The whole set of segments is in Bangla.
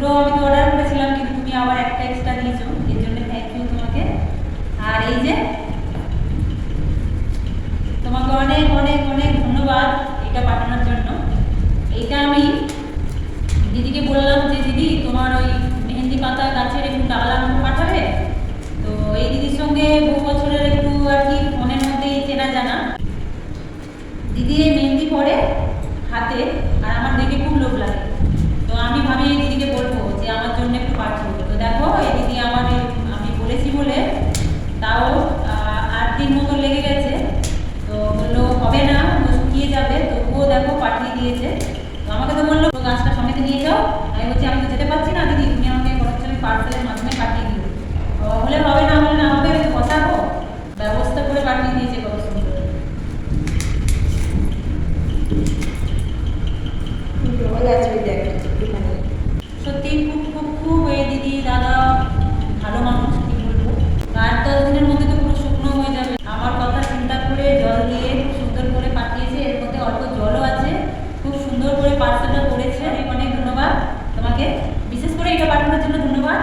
দুটো আমি তো অর্ডার করেছিলাম, কিন্তু তুমি আবার একটা এক্সট্রা দিয়েছো, এর জন্য থ্যাংক ইউ তোমাকে। আর এই যে তোমাকে অনেক অনেক অনেক ধন্যবাদ এটা পাঠানোর জন্য। এইটা আমি দিদিকে বললাম যে দিদি তোমার ওই মেহেন্দি পাতা গাছের একটু ডাল আমাকে পাঠাবে। তো এই দিদির সঙ্গে বহু বছরের একটু আর কি মনের মধ্যেই চেনা জানা। দিদি এই মেহেন্দি পরে হাতে, আর আমার দেখে খুব লোভ লাগে। তো আমি ভাবি দিদিকে বলবো যে আমার জন্য একটু পাঠিয়ে। তো দেখো এই দিদি আমার আমি বলেছি বলে তাও 8 দিন মতো লেগে গেছে। তো বললো হবে না, শুকিয়ে যাবে, তবুও দেখো পাঠিয়ে দিয়েছে। তো আমাকে তো বললো গাছটা সমেতে নিয়ে যাও। আমি বলছি আমি তো যেতে পারছি না দিদি, তুমি আমাকে খরচের পার্সেলের মাধ্যমে পাঠিয়ে দিও। হলে হবে, না হলে না হবে, বসাবো, ব্যবস্থা করে পাঠিয়ে দিয়েছে কত সুন্দর। সত্যি খুব খুব খুব এই দিদি দাদা ভালো মানুষ, কি বলবো। 8-10 দিনের মধ্যে তো পুরো শুকনো হয়ে যাবে। আমার কথা চিন্তা করে জল দিয়ে খুব সুন্দর করে পাঠিয়েছে, এর মধ্যে অল্প জলও আছে, খুব সুন্দর করে পার্সেলটা করেছে। অনেক অনেক ধন্যবাদ তোমাকে, বিশেষ করে এটা পাঠানোর জন্য ধন্যবাদ।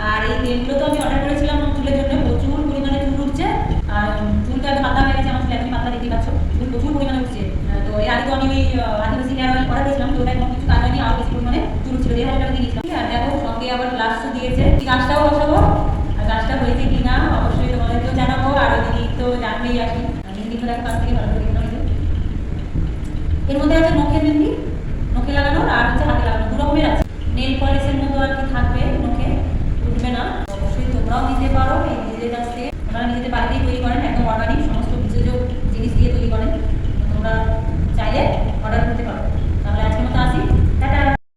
আর এই তেলগুলো তো আমি অর্ডার করেছিলাম চুলের জন্য, প্রচুর পরিমাণে চুল উঠছে। আর চুলটা একদম পাতলা হয়ে গেছে, আমার চুল একদম পাতলা দেখতে পাচ্ছ, চুল প্রচুর পরিমাণে উঠছে। তো এর আগে তো আমি ওই আদিবাসী হেয়ার অয়েল অর্ডার করেছিলাম, তো ওটা কোনো কিছু কাজ হয়নি, আরও বেশি পরিমাণে চুল ছিল, 1,500 টাকা দিয়ে দিয়েছিলাম। আর দেখো সঙ্গে আবার গ্লাভসও দিয়েছে, এই গাছটাও বসাবো। আর গাছটা হয়েছে কি না অবশ্যই তোমাদেরকেও জানাবো, আর ওই দিদি তো জানবেই আর কি। মেহেন্দি তো দেখো কাছ থেকে ভালো করে দেখতে হবে। এর মধ্যে আছে নখের মেহেন্দি, নখে লাগানোর, আর হচ্ছে